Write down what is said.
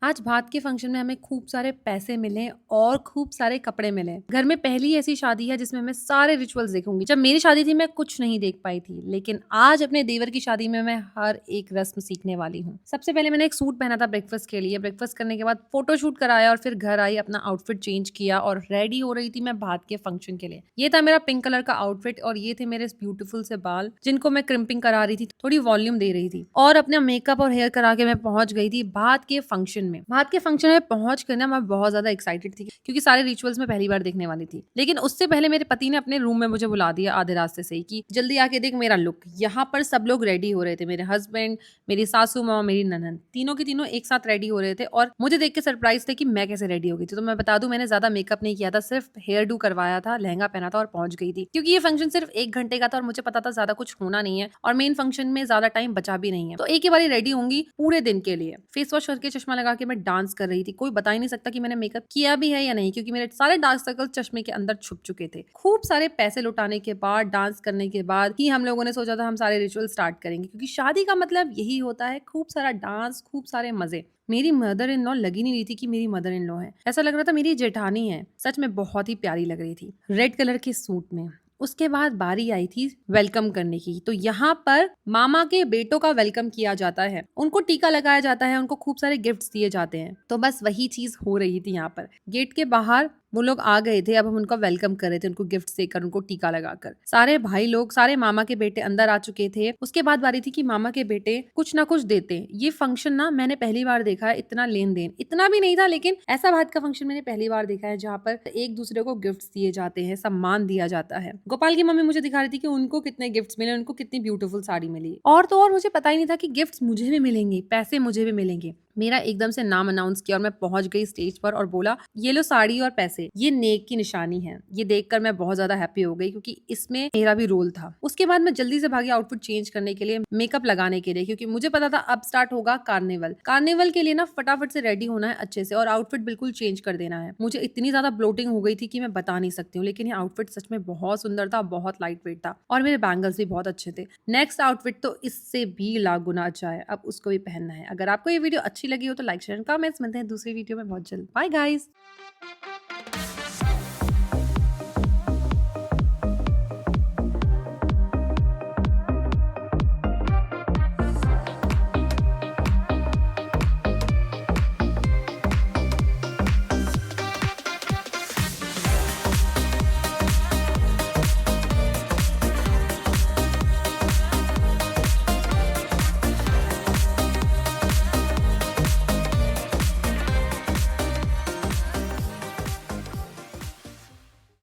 आज भात के फंक्शन में हमें खूब सारे पैसे मिले और खूब सारे कपड़े मिले। घर में पहली ऐसी शादी है जिसमें मैं सारे रिचुअल्स देखूंगी। जब मेरी शादी थी मैं कुछ नहीं देख पाई थी, लेकिन आज अपने देवर की शादी में मैं हर एक रस्म सीखने वाली हूँ। सबसे पहले मैंने एक सूट पहना था ब्रेकफास्ट के लिए। ब्रेकफास्ट करने के बाद फोटोशूट कराया और फिर घर आई, अपना आउटफिट चेंज किया और रेडी हो रही थी मैं भात के फंक्शन के लिए। ये था मेरा पिंक कलर का आउटफिट और ये थे मेरे ब्यूटीफुल से बाल जिनको मैं क्रिम्पिंग करा रही थी, थोड़ी वॉल्यूम दे रही थी और अपना मेकअप और हेयर करा के मैं पहुंच गई थी भात के फंक्शन में। भात के फंक्शन में पहुंच कर ना मैं बहुत ज्यादा एक्साइटेड थी क्योंकि सारे रिचुअल्स में पहली बार देखने वाली थी। लेकिन उससे पहले मेरे पति ने अपने रूम में मुझे बुला दिया आधे रास्ते से ही कि जल्दी आके देख मेरा लुक। यहाँ पर सब लोग रेडी हो रहे थे, मेरे हस्बैंड, मेरी सासू माँ, मेरी ननद, तीनों की तीनों एक साथ रेडी हो रहे थे और मुझे देख के सरप्राइज थे कि मैं कैसे रेडी हो गई थी। तो मैं बता दूं, मैंने ज्यादा मेकअप नहीं किया था, सिर्फ हेयर डू करवाया था, लहंगा पहना था और पहुंच गई थी क्योंकि ये फंक्शन सिर्फ 1 घंटे का था और मुझे पता था ज्यादा कुछ होना नहीं है और मेन फंक्शन में ज्यादा टाइम बचा भी नहीं है। तो एक ही बारी रेडी होंगी पूरे दिन के लिए। फेस वॉश करके चश्मा लगा के मैं डांस कर रही थी। कोई बता ही नहीं सकता कि मैंने मेकअप किया भी है या नहीं क्योंकि मेरे सारे डार्क सर्कल चश्मे के अंदर छुप चुके थे। खूब सारे पैसे लुटाने के बाद, डांस करने के बाद ही हम लोगों ने सोचा था हम सारे रिचुअल स्टार्ट करेंगे क्योंकि शादी का मतलब यही होता है, खूब सारा डांस, खूब सारे मजे। मेरी मदर इन लॉ लगी नहीं रही थी कि मेरी मदर इन लॉ है, ऐसा लग रहा था मेरी जेठानी है। सच में बहुत ही प्यारी लग रही थी रेड कलर के सूट में। उसके बाद बारी आई थी वेलकम करने की। तो यहाँ पर मामा के बेटों का वेलकम किया जाता है, उनको टीका लगाया जाता है, उनको खूब सारे गिफ्ट्स दिए जाते हैं। तो बस वही चीज हो रही थी यहाँ पर। गेट के बाहर वो लोग आ गए थे, अब हम उनका वेलकम कर रहे थे, उनको गिफ्ट देकर, उनको टीका लगाकर। सारे भाई लोग, सारे मामा के बेटे अंदर आ चुके थे। उसके बाद बारी थी कि मामा के बेटे कुछ ना कुछ देते। ये फंक्शन ना मैंने पहली बार देखा है, इतना लेन देन इतना भी नहीं था, लेकिन ऐसा भात का फंक्शन मैंने पहली बार देखा है जहाँ पर एक दूसरे को गिफ्ट्स दिए जाते हैं, सम्मान दिया जाता है। गोपाल की मम्मी मुझे दिखा रही थी कि उनको कितने गिफ्ट्स मिले, उनको कितनी ब्यूटीफुल साड़ी मिली। और तो और मुझे पता ही नहीं था कि गिफ्ट्स मुझे भी मिलेंगे, पैसे मुझे भी मिलेंगे। मेरा एकदम से नाम अनाउंस किया और मैं पहुंच गई स्टेज पर और बोला, ये लो साड़ी और पैसे, ये नेक की निशानी है। ये देखकर मैं बहुत ज्यादा हैप्पी हो गई क्योंकि इसमें मेरा भी रोल था। उसके बाद मैं जल्दी से भागी आउटफिट चेंज करने के लिए, मेकअप लगाने के लिए, क्योंकि मुझे पता था अब स्टार्ट होगा कार्निवल। कार्निवल के लिए ना फटाफट से रेडी होना है अच्छे से और आउटफिट बिल्कुल चेंज कर देना है। मुझे इतनी ज्यादा ब्लोटिंग हो गई थी कि मैं बता नहीं सकती हूँ, लेकिन ये आउटफिट सच में बहुत सुंदर था, बहुत लाइट वेट था और मेरे बैंगल्स भी बहुत अच्छे थे। नेक्स्ट आउटफिट तो इससे भी लाख गुना अच्छा है, अब उसको भी पहनना है। अगर आपको ये वीडियो अच्छी लगी हो तो लाइक शेयर कमेंट्स। मिलते हैं दूसरी वीडियो में बहुत जल्द। Bye guys.